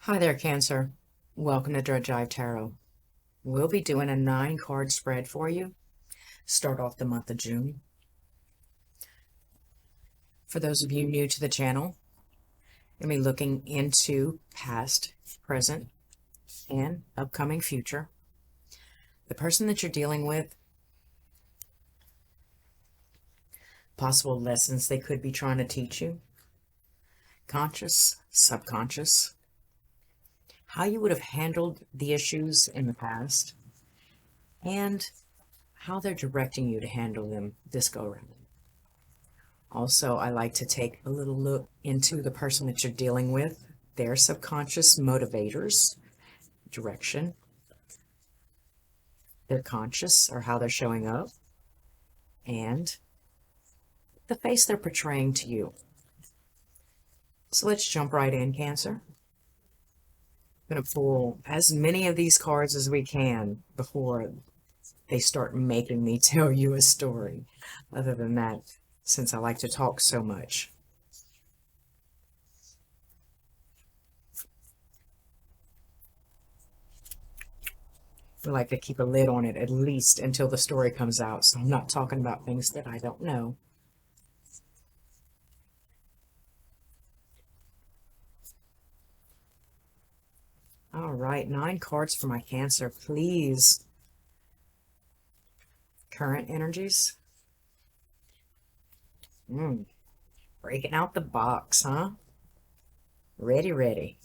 Hi there, Cancer. Welcome to Drudge Eye Tarot. We'll be doing a 9-card spread for you. Start off the month of June. For those of you new to the channel, you'll be looking into past, present, and upcoming future. The person that you're dealing with, possible lessons they could be trying to teach you, conscious, subconscious, how you would have handled the issues in the past, and how they're directing you to handle them this go around. Also, I like to take a little look into the person that you're dealing with, their subconscious motivators, direction, their conscious or how they're showing up, and the face they're portraying to you. So let's jump right in, Cancer. I'm going to pull as many of these cards as we can before they start making me tell you a story. Other than that, since I like to talk so much. I like to keep a lid on it at least until the story comes out, so I'm not talking about things that I don't know. All right, 9 cards for my Cancer, please. Current energies. Breaking out the box, huh? Ready.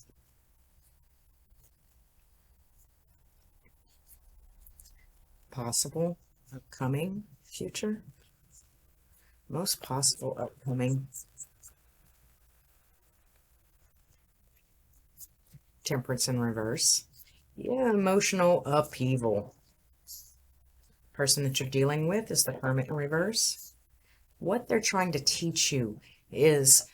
Possible upcoming future. Most possible upcoming. Temperance in reverse. Yeah, emotional upheaval. Person that you're dealing with is the Hermit in reverse. What they're trying to teach you is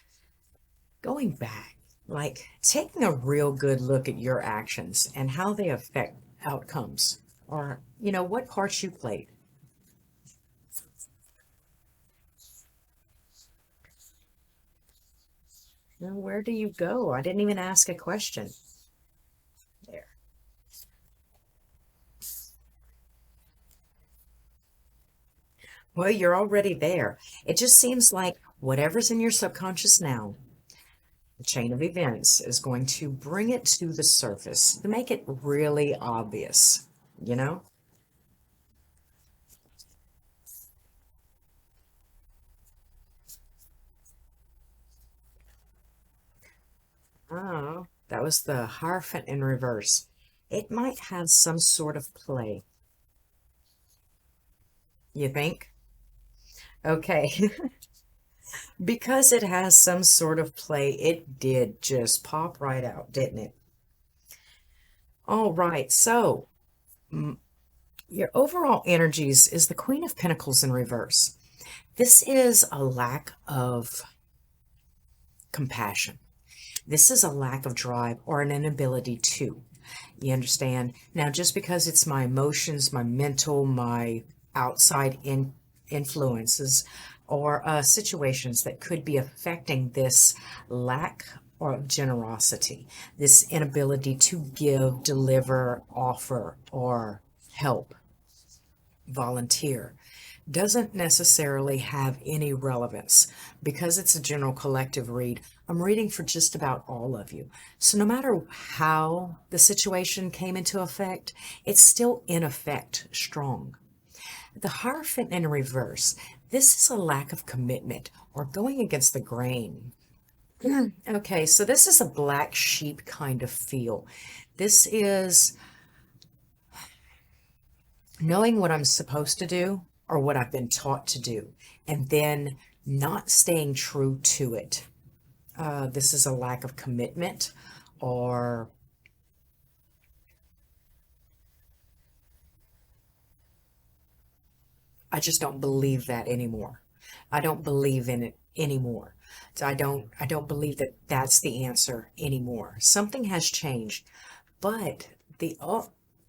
going back, like taking a real good look at your actions and how they affect outcomes, or, what parts you played. Now, where do you go? I didn't even ask a question. There. Well, you're already there. It just seems like whatever's in your subconscious now, the chain of events is going to bring it to the surface to make it really obvious, you know? Oh, that was the Hierophant in reverse. It might have some sort of play. You think? Okay. Because it has some sort of play, it did just pop right out, didn't it? All right, so your overall energies is the Queen of Pentacles in reverse. This is a lack of compassion. This is a lack of drive or an inability to. You understand? Now, just because it's my emotions, my mental, my outside influences, or situations that could be affecting this lack of generosity, this inability to give, deliver, offer, or help, volunteer, doesn't necessarily have any relevance. Because it's a general collective read, I'm reading for just about all of you. So no matter how the situation came into effect, it's still in effect strong. The Hierophant in reverse, this is a lack of commitment or going against the grain. Okay, so this is a black sheep kind of feel. This is knowing what I'm supposed to do or what I've been taught to do, and then not staying true to it. This is a lack of commitment, or I just don't believe that anymore. I don't believe in it anymore. So I don't believe that that's the answer anymore. Something has changed, but the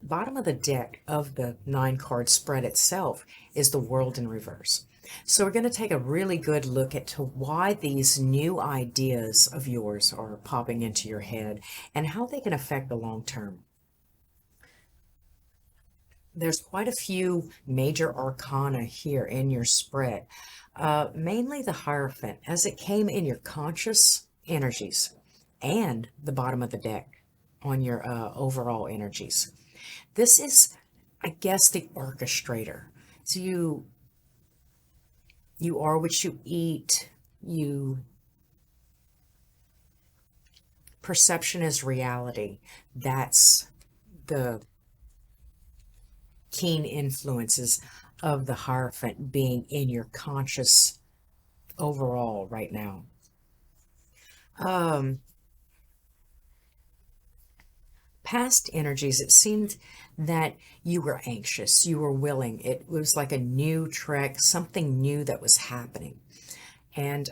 bottom of the deck of the 9-card spread itself is the World in reverse. So we're going to take a really good look at to why these new ideas of yours are popping into your head and how they can affect the long term. There's quite a few major arcana here in your spread, mainly the Hierophant, as it came in your conscious energies and the bottom of the deck on your overall energies. This is, I guess, the orchestrator. So you are what you eat. Perception is reality. That's the keen influences of the Hierophant being in your conscious overall right now. Past energies, it seemed that you were anxious, you were willing. It was like a new trek, something new that was happening. And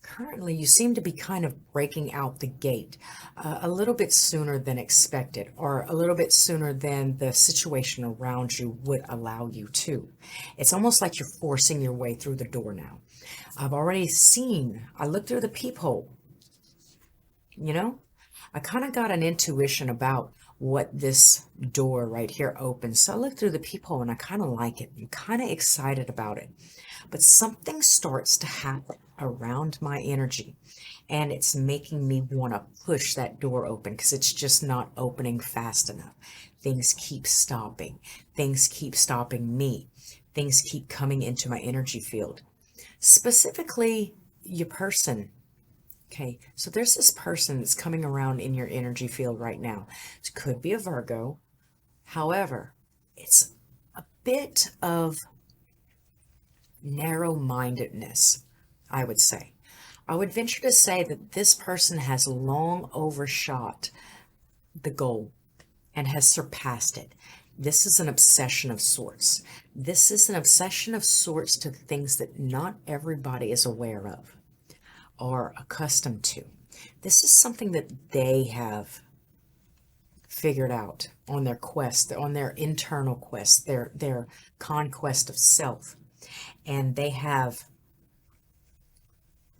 currently, you seem to be kind of breaking out the gate a little bit sooner than expected, or a little bit sooner than the situation around you would allow you to. It's almost like you're forcing your way through the door now. I've already seen, I looked through the peephole, you know? I kind of got an intuition about what this door right here opens. So I looked through the peephole and I kind of like it. I'm kind of excited about it. But something starts to happen around my energy, and it's making me want to push that door open because it's just not opening fast enough. Things keep stopping. Things keep stopping me. Things keep coming into my energy field. Specifically, your person. Okay, so there's this person that's coming around in your energy field right now. It could be a Virgo. However, it's a bit of narrow-mindedness, I would say. I would venture to say that this person has long overshot the goal and has surpassed it. This is an obsession of sorts. This is an obsession of sorts to things that not everybody is aware of or accustomed to. This is something that they have figured out on their quest, on their internal quest, their conquest of self. And they have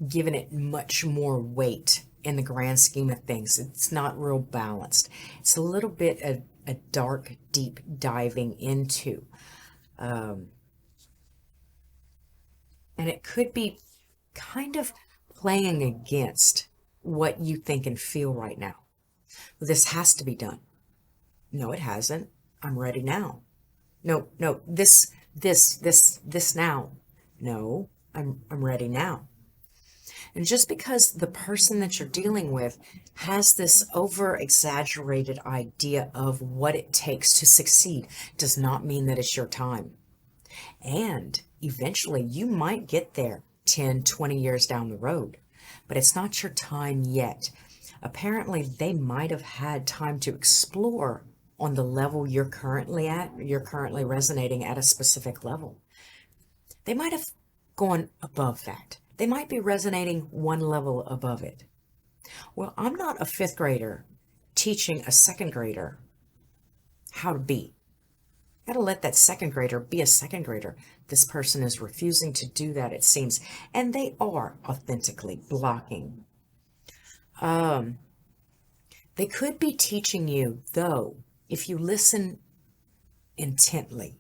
given it much more weight in the grand scheme of things. It's not real balanced. It's a little bit a dark, deep diving into. And it could be kind of playing against what you think and feel right now. This has to be done. No, it hasn't. I'm ready now. No, this now. No, I'm ready now. And just because the person that you're dealing with has this over exaggerated idea of what it takes to succeed does not mean that it's your time. And eventually you might get there 10, 20 years down the road, but it's not your time yet. Apparently, they might have had time to explore on the level you're currently at. You're currently resonating at a specific level. They might have gone above that. They might be resonating one level above it. Well, I'm not a fifth grader teaching a second grader how to be. Got to let that second grader be a second grader. This person is refusing to do that, it seems, and they are authentically blocking. They could be teaching you, though, if you listen intently,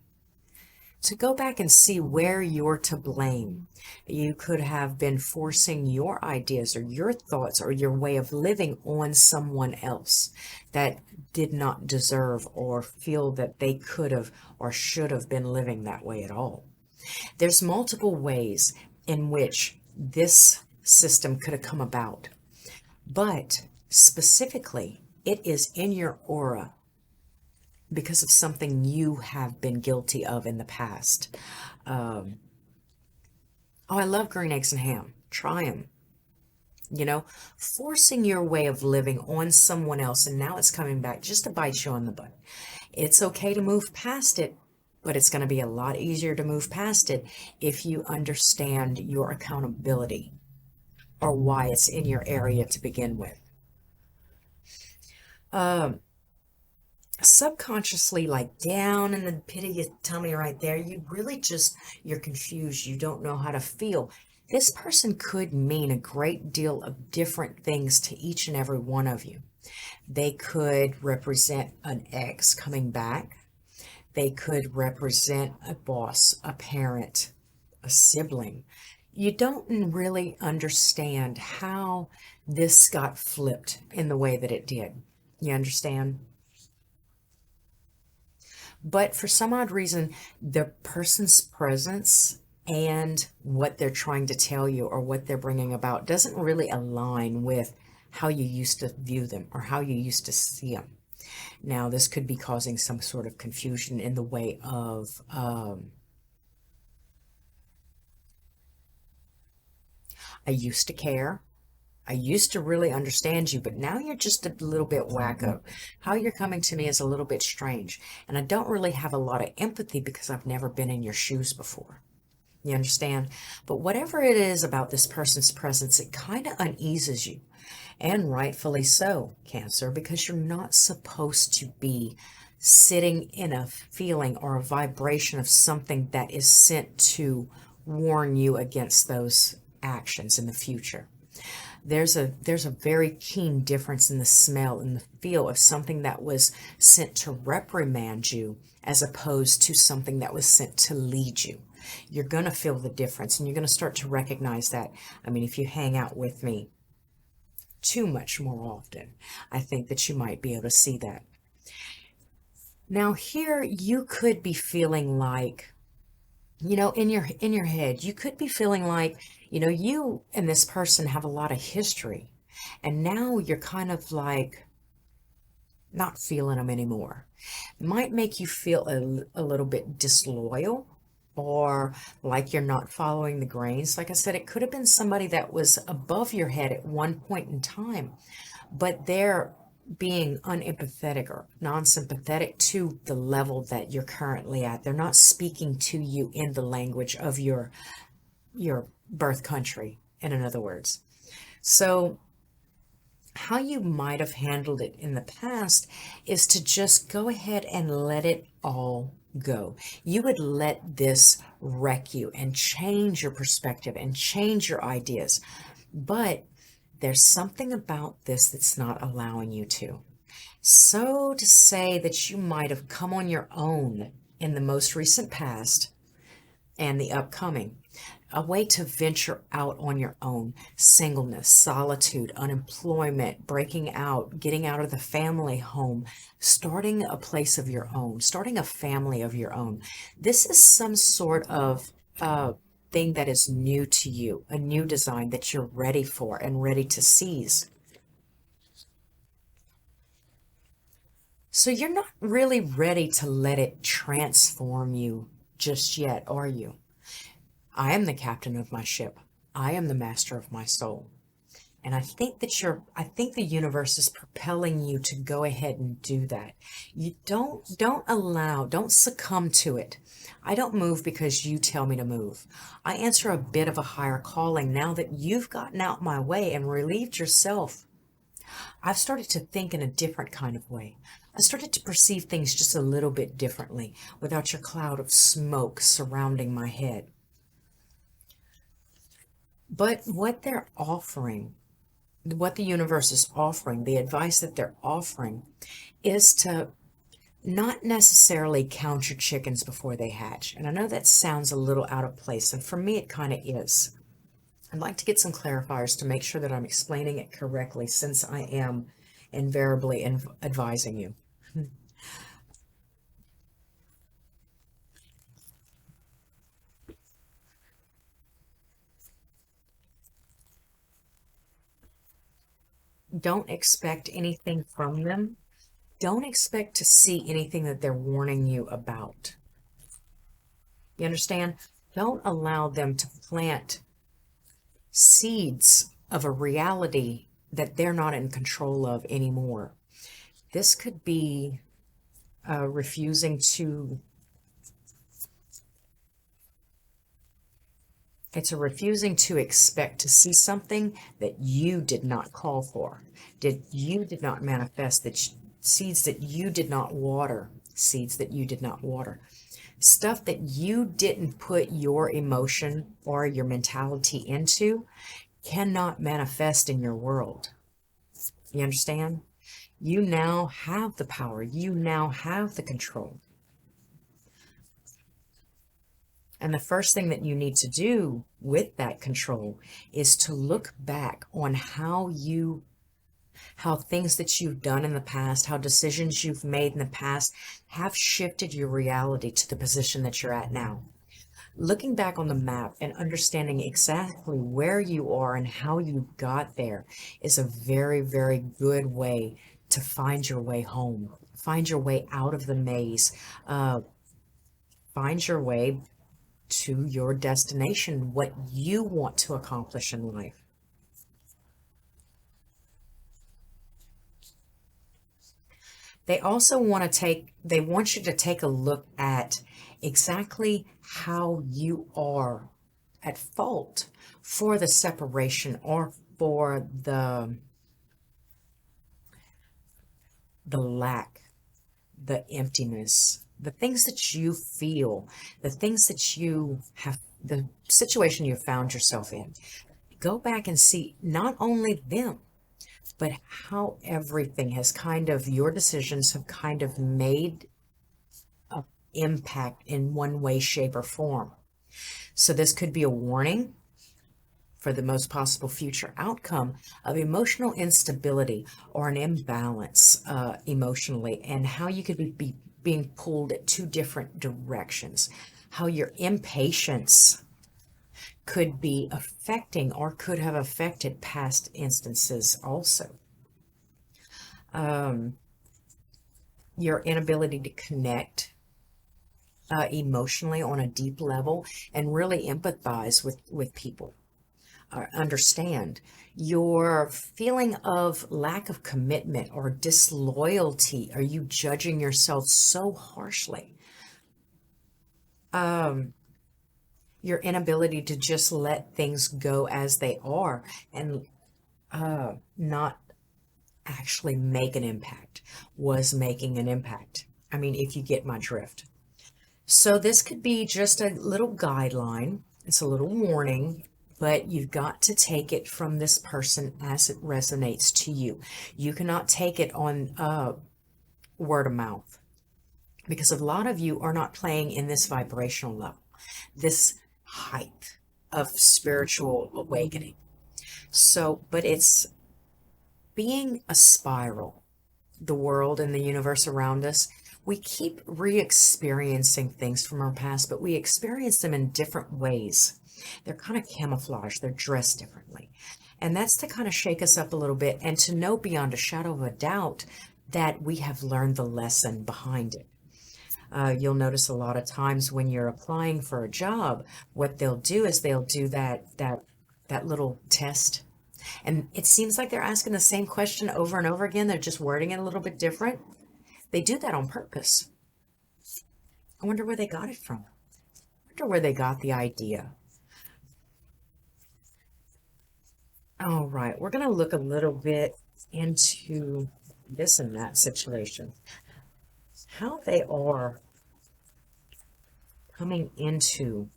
to go back and see where you're to blame. You could have been forcing your ideas or your thoughts or your way of living on someone else that did not deserve or feel that they could have or should have been living that way at all. There's multiple ways in which this system could have come about, but specifically, it is in your aura because of something you have been guilty of in the past. Oh, I love green eggs and ham. Try them. You know, forcing your way of living on someone else, and now it's coming back just to bite you on the butt. It's okay to move past it, but it's going to be a lot easier to move past it if you understand your accountability or why it's in your area to begin with. subconsciously, like down in the pit of your tummy right there, you're confused. You don't know how to feel. This person could mean a great deal of different things to each and every one of you. They could represent an ex coming back. They could represent a boss, a parent, a sibling. You don't really understand how this got flipped in the way that it did. You understand? But for some odd reason, the person's presence and what they're trying to tell you or what they're bringing about doesn't really align with how you used to view them or how you used to see them. Now, this could be causing some sort of confusion in the way of, I used to care. I used to really understand you, but now you're just a little bit wacko. How you're coming to me is a little bit strange. And I don't really have a lot of empathy because I've never been in your shoes before. You understand? But whatever it is about this person's presence, it kind of uneases you. And rightfully so, Cancer, because you're not supposed to be sitting in a feeling or a vibration of something that is sent to warn you against those actions in the future. There's a very keen difference in the smell and the feel of something that was sent to reprimand you as opposed to something that was sent to lead you. You're going to feel the difference and you're going to start to recognize that. I mean, if you hang out with me too much more often, I think that you might be able to see that. Now here you could be feeling like, in your head, you could be feeling like, you and this person have a lot of history, and now you're kind of like not feeling them anymore. It might make you feel a little bit disloyal or like you're not following the grains. Like I said, it could have been somebody that was above your head at one point in time, but they're being unempathetic or non-sympathetic to the level that you're currently at. They're not speaking to you in the language of your birth country, in other words. So how you might have handled it in the past is to just go ahead and let it all go. You would let this wreck you and change your perspective and change your ideas. But there's something about this that's not allowing you to. So to say that you might have come on your own in the most recent past and the upcoming, a way to venture out on your own, singleness, solitude, unemployment, breaking out, getting out of the family home, starting a place of your own, starting a family of your own. This is some sort of thing that is new to you, a new design that you're ready for and ready to seize. So you're not really ready to let it transform you just yet, are you? I am the captain of my ship. I am the master of my soul. And I think the universe is propelling you to go ahead and do that. You don't succumb to it. I don't move because you tell me to move. I answer a bit of a higher calling now that you've gotten out my way and relieved yourself. I've started to think in a different kind of way. I started to perceive things just a little bit differently without your cloud of smoke surrounding my head. But what the universe is offering, the advice that they're offering, is to not necessarily count your chickens before they hatch. And I know that sounds a little out of place, and for me it kind of is. I'd like to get some clarifiers to make sure that I'm explaining it correctly, since I am invariably advising you. Don't expect anything from them. Don't expect to see anything that they're warning you about. You understand? Don't allow them to plant seeds of a reality that they're not in control of anymore. This could be refusing to, it's a refusing to expect to see something that you did not call for, you did not manifest, seeds that you did not water, seeds that you did not water, stuff that you didn't put your emotion or your mentality into cannot manifest in your world. You understand? You now have the power. You now have the control. And the first thing that you need to do with that control is to look back on how things that you've done in the past, how decisions you've made in the past have shifted your reality to the position that you're at now. Looking back on the map and understanding exactly where you are and how you got there is a very, very good way to find your way home, find your way out of the maze, find your way to your destination, what you want to accomplish in life. They also want you to take a look at exactly how you are at fault for the separation or for the lack, the emptiness, the things that you feel, the things that you have, the situation you found yourself in. Go back and see not only them, but how everything has kind of, your decisions have kind of made an impact in one way, shape, or form. So this could be a warning for the most possible future outcome of emotional instability or an imbalance emotionally, and how you could be being pulled at two different directions. How your impatience could be affecting or could have affected past instances also. Your inability to connect emotionally on a deep level and really empathize with people. Understand your feeling of lack of commitment or disloyalty. Are you judging yourself so harshly? Your inability to just let things go as they are and not actually make an impact, was making an impact. I mean, if you get my drift. So this could be just a little guideline. It's a little warning, but you've got to take it from this person as it resonates to you. You cannot take it on word of mouth, because a lot of you are not playing in this vibrational level, this height of spiritual awakening. So, but it's being a spiral, the world and the universe around us. We keep re-experiencing things from our past, but we experience them in different ways. They're kind of camouflaged, they're dressed differently. And that's to kind of shake us up a little bit and to know beyond a shadow of a doubt that we have learned the lesson behind it. You'll notice a lot of times when you're applying for a job, what they'll do is they'll do that little test. And it seems like they're asking the same question over and over again. They're just wording it a little bit different. They do that on purpose. I wonder where they got it from. I wonder where they got the idea. All right, we're going to look a little bit into this and that situation. How they are coming into,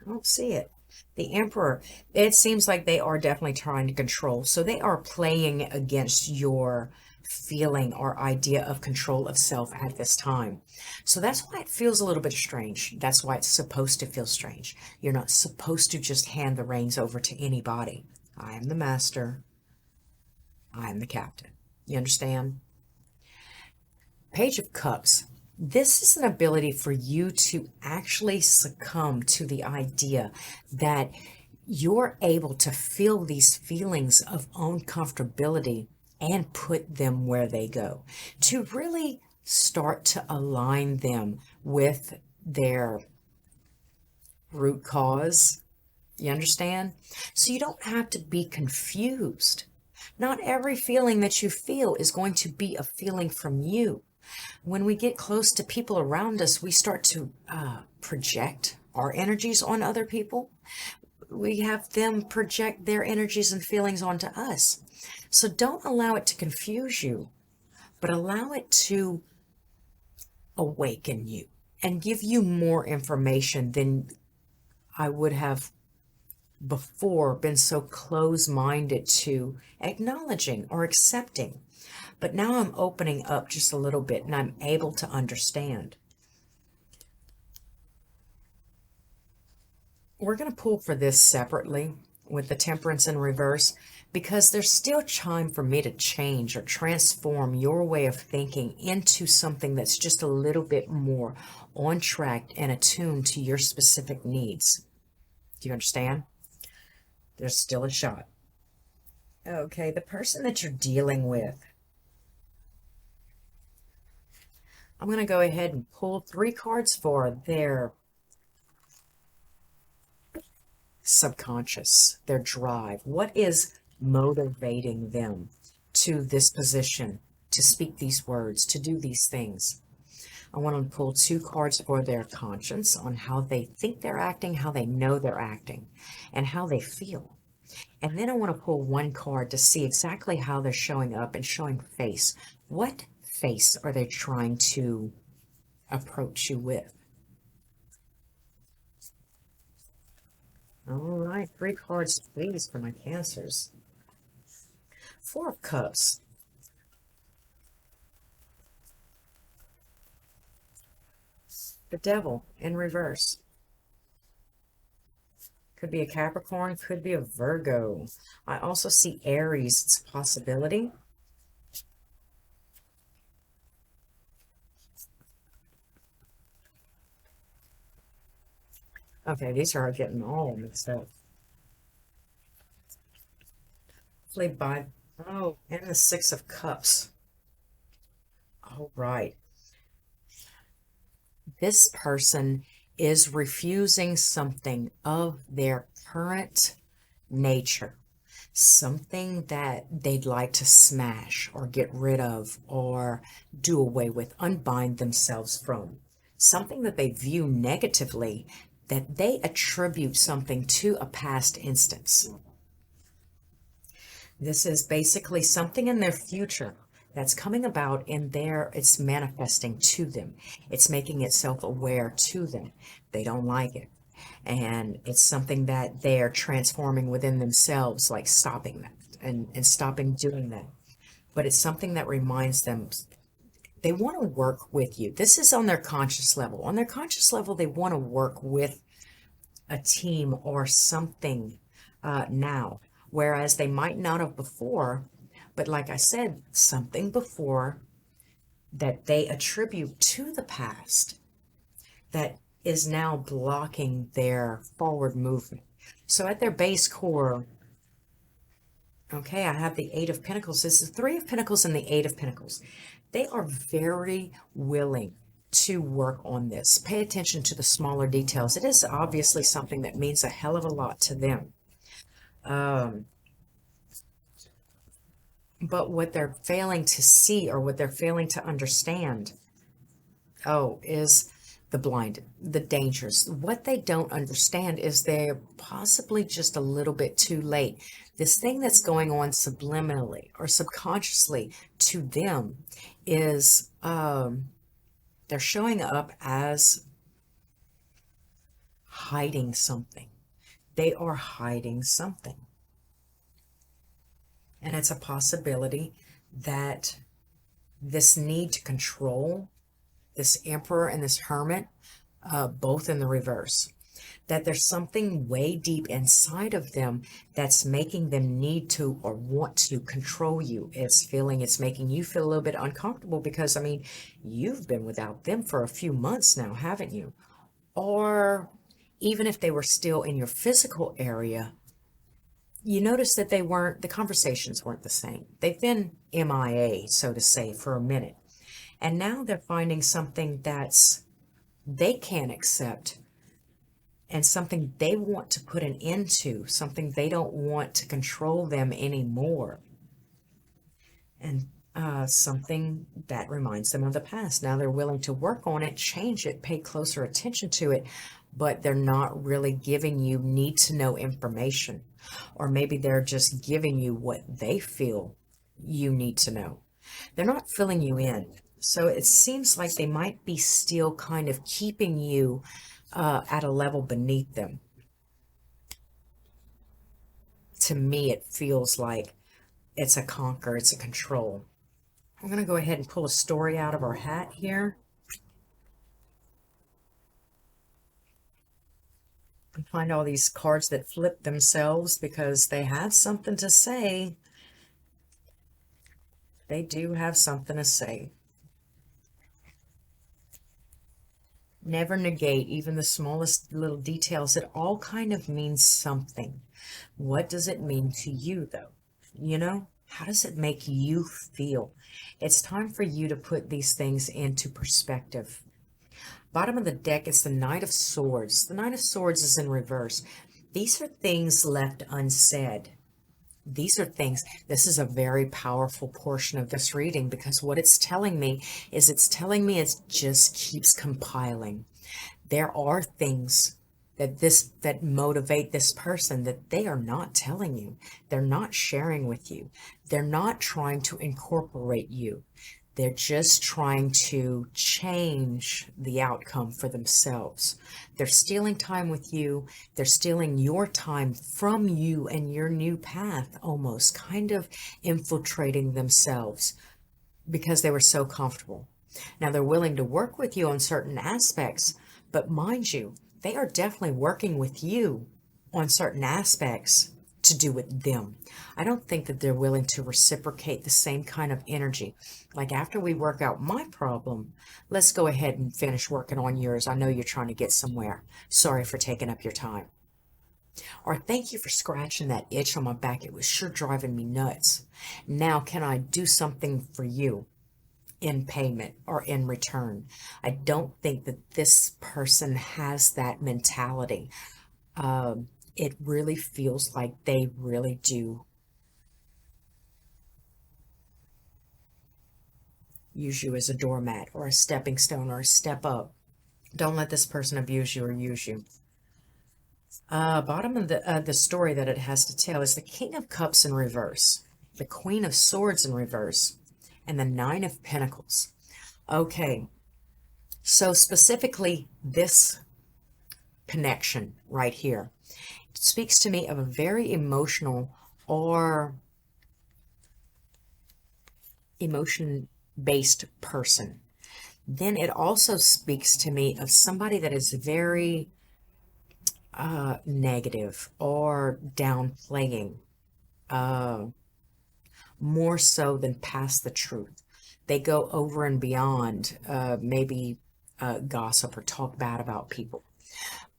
I don't see it. The Emperor, it seems like they are definitely trying to control. So they are playing against your feeling or idea of control of self at this time. So that's why it feels a little bit strange. That's why it's supposed to feel strange. You're not supposed to just hand the reins over to anybody. I am the master. I am the captain. You understand? Page of Cups. This is an ability for you to actually succumb to the idea that you're able to feel these feelings of uncomfortability and put them where they go, to really start to align them with their root cause. You understand? So you don't have to be confused. Not every feeling that you feel is going to be a feeling from you. When we get close to people around us, we start to project our energies on other people. we have them project their energies and feelings onto us. So don't allow it to confuse you, but allow it to awaken you and give you more information than I would have before been so close-minded to acknowledging or accepting. But now I'm opening up just a little bit and I'm able to understand. We're going to pull for this separately with the Temperance in reverse because there's still time for me to change or transform your way of thinking into something that's just a little bit more on track and attuned to your specific needs. Do you understand? There's still a shot. Okay, the person that you're dealing with. I'm going to go ahead and pull 3 cards for their subconscious, their drive. What is motivating them to this position, to speak these words, to do these things? I want to pull 2 cards for their conscience on how they think they're acting, how they know they're acting, and how they feel. And then I want to pull 1 card to see exactly how they're showing up and showing face. What face are they trying to approach you with? All right, 3 cards, please, for my Cancers. 4 of Cups. The Devil in reverse. Could be a Capricorn, could be a Virgo. I also see Aries. It's a possibility. Okay, these are getting all mixed up. Played by, oh, and the 6 of Cups. All right. This person is refusing something of their current nature, something that they'd like to smash or get rid of or do away with, unbind themselves from, something that they view negatively, that they attribute something to a past instance. This is basically something in their future that's coming about in there. It's manifesting to them. It's making itself aware to them. They don't like it. And it's something that they're transforming within themselves, like stopping that and stopping doing that. But it's something that reminds them they want to work with you. This is on their conscious level. On their conscious level, they want to work with a team or something now, whereas they might not have before. But like I said, something before that they attribute to the past that is now blocking their forward movement. So at their base core, okay, I have the 8 of Pentacles. This is 3 of Pentacles and the 8 of Pentacles. They are very willing to work on this. Pay attention to the smaller details. It is obviously something that means a hell of a lot to them. But what they're failing to see or what they're failing to understand, is the dangers. What they don't understand is they're possibly just a little bit too late. This thing that's going on subliminally or subconsciously to them is they're showing up as hiding something. They are hiding something. And it's a possibility that this need to control, this Emperor and this Hermit, both in the reverse, that there's something way deep inside of them that's making them need to or want to control you. It's making you feel a little bit uncomfortable because, I mean, you've been without them for a few months now, haven't you? Or even if they were still in your physical area, you notice that the conversations weren't the same. They've been MIA, so to say, for a minute. And now they're finding something they can't accept and something they want to put an end to, something they don't want to control them anymore. And something that reminds them of the past. Now they're willing to work on it, change it, pay closer attention to it, but they're not really giving you need to know information. Or maybe they're just giving you what they feel you need to know. They're not filling you in. So it seems like they might be still kind of keeping you at a level beneath them. To me, it feels like it's a conquer, it's a control. I'm going to go ahead and pull a story out of our hat here. And find all these cards that flip themselves because they have something to say. They do have something to say. Never negate even the smallest little details. It all kind of means something. What does it mean to you, though? You know, how does it make you feel? It's time for you to put these things into perspective. Bottom of the deck is the Knight of Swords. The Knight of Swords is in reverse. These are things left unsaid. These are things, this is a very powerful portion of this reading, because what it's telling me is it just keeps compiling. There are things that motivate this person that they are not telling you. They're not sharing with you. They're not trying to incorporate you. They're just trying to change the outcome for themselves. They're stealing time with you. They're stealing your time from you and your new path, almost kind of infiltrating themselves because they were so comfortable. Now they're willing to work with you on certain aspects, but mind you, they are definitely working with you on certain aspects to do with them. I don't think that they're willing to reciprocate the same kind of energy. Like, after we work out my problem, let's go ahead and finish working on yours. I know you're trying to get somewhere. Sorry for taking up your time. Or thank you for scratching that itch on my back. It was sure driving me nuts. Now, can I do something for you in payment or in return? I don't think that this person has that mentality. It really feels like they really do use you as a doormat or a stepping stone or a step up. Don't let this person abuse you or use you. Bottom of the story that it has to tell is the King of Cups in reverse, the Queen of Swords in reverse, and the Nine of Pentacles. Okay, so specifically this connection right here speaks to me of a very emotional or emotion-based person. Then it also speaks to me of somebody that is very negative or downplaying, more so than past the truth. They go over and beyond maybe gossip or talk bad about people.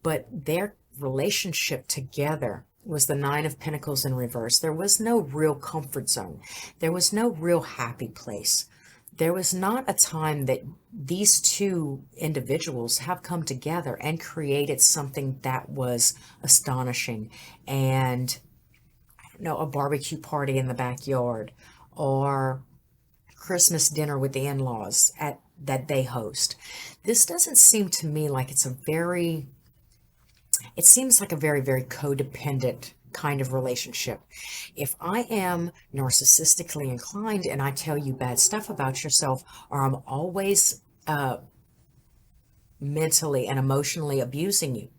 But their relationship together was the Nine of Pentacles in reverse. There was no real comfort zone. There was no real happy place. There was not a time that these two individuals have come together and created something that was astonishing, and I don't know, a barbecue party in the backyard or Christmas dinner with the in-laws at that they host. This doesn't seem to me like it seems like a very, very codependent kind of relationship. If I am narcissistically inclined and I tell you bad stuff about yourself, or I'm always mentally and emotionally abusing you,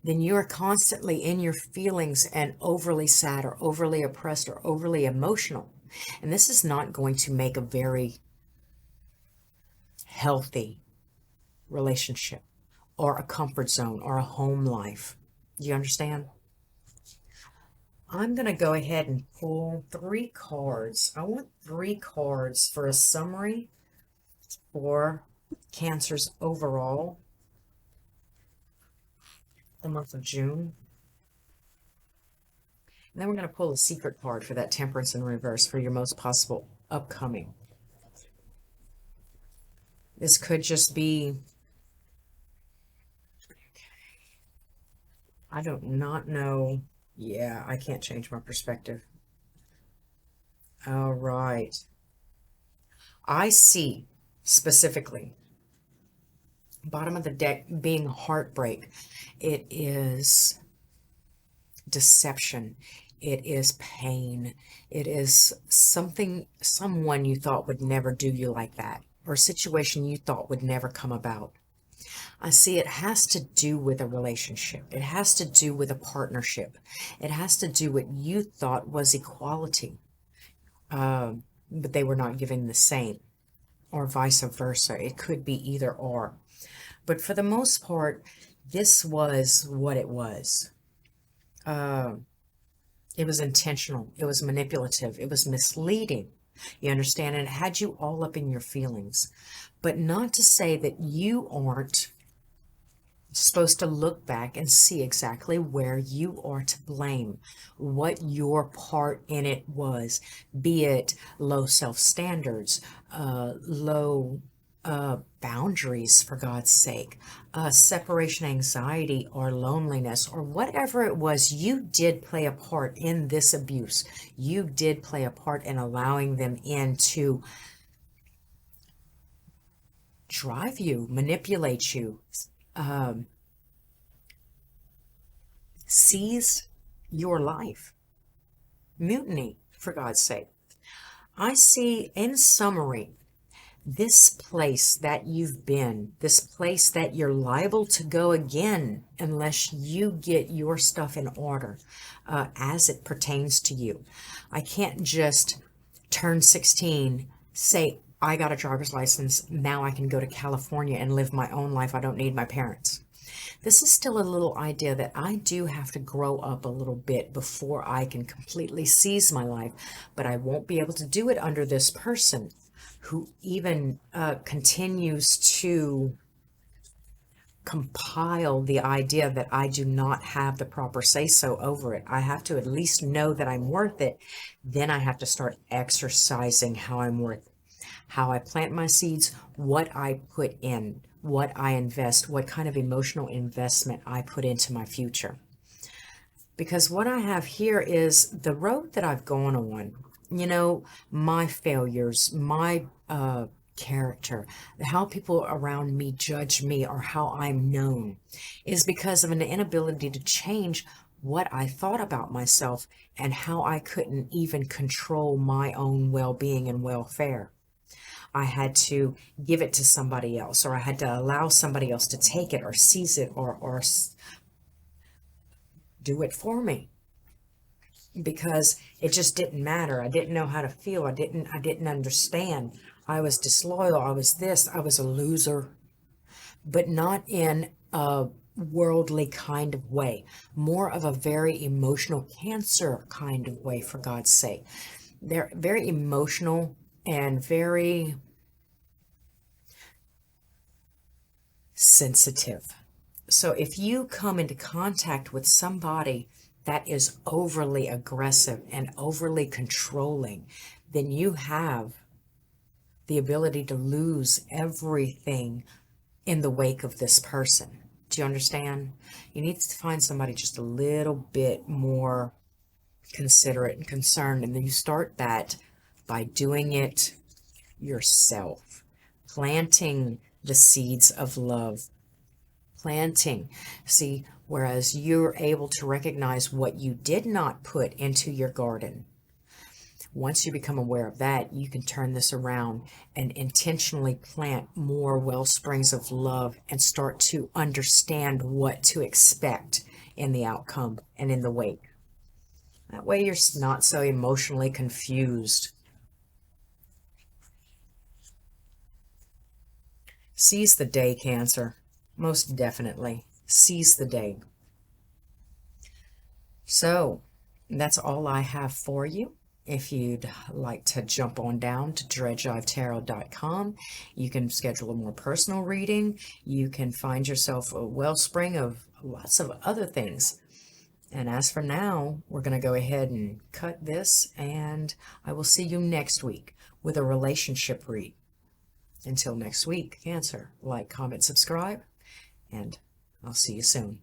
then you are constantly in your feelings and overly sad or overly oppressed or overly emotional. And this is not going to make a very healthy relationship or a comfort zone or a home life. Do you understand? I'm going to go ahead and pull 3 cards. I want 3 cards for a summary for Cancer's overall, the month of June. And then we're going to pull a secret card for that Temperance in reverse for your most possible upcoming. This could just be, I do not know. Yeah, I can't change my perspective. All right. I see specifically Bottom of the deck being heartbreak. It is deception. It is pain. It is someone you thought would never do you like that, or a situation you thought would never come about. I see it has to do with a relationship. It has to do with a partnership. It has to do what you thought was equality, but they were not giving the same, or vice versa. It could be either or. But for the most part, this was what it was. It was intentional. It was manipulative. It was misleading. You understand? And it had you all up in your feelings. But not to say that you aren't supposed to look back and see exactly where you are to blame, what your part in it was, be it low self-standards, low boundaries, for God's sake, separation anxiety or loneliness, or whatever it was. You did play a part in this abuse. You did play a part in allowing them in to drive you, manipulate you, seize your life. Mutiny, for God's sake. I see, in summary, this place that you've been, this place that you're liable to go again unless you get your stuff in order as it pertains to you. I can't just turn 16, say, I got a driver's license, now I can go to California and live my own life. I don't need my parents. This is still a little idea that I do have to grow up a little bit before I can completely seize my life, but I won't be able to do it under this person who even continues to compile the idea that I do not have the proper say-so over it. I have to at least know that I'm worth it. Then I have to start exercising how I'm worth it, how I plant my seeds, what I put in, what I invest, what kind of emotional investment I put into my future. Because what I have here is the road that I've gone on, you know, my failures, my character, how people around me judge me, or how I'm known, is because of an inability to change what I thought about myself and how I couldn't even control my own well-being and welfare. I had to give it to somebody else, or I had to allow somebody else to take it or seize it, or do it for me, because it just didn't matter. I didn't know how to feel. I didn't understand. I was disloyal. I was this. I was a loser, but not in a worldly kind of way, more of a very emotional cancer kind of way, for God's sake. They're very emotional and very sensitive. So if you come into contact with somebody that is overly aggressive and overly controlling, then you have the ability to lose everything in the wake of this person. Do you understand? You need to find somebody just a little bit more considerate and concerned, and then you start that by doing it yourself, planting the seeds of love, planting. See, whereas you're able to recognize what you did not put into your garden. Once you become aware of that, you can turn this around and intentionally plant more well springs of love and start to understand what to expect in the outcome and in the wake. That way you're not so emotionally confused. Seize the day, Cancer. Most definitely. Seize the day. So, that's all I have for you. If you'd like to jump on down to dreadjivetarot.com, you can schedule a more personal reading. You can find yourself a wellspring of lots of other things. And as for now, we're going to go ahead and cut this, and I will see you next week with a relationship read. Until next week, Cancer, like, comment, subscribe, and I'll see you soon.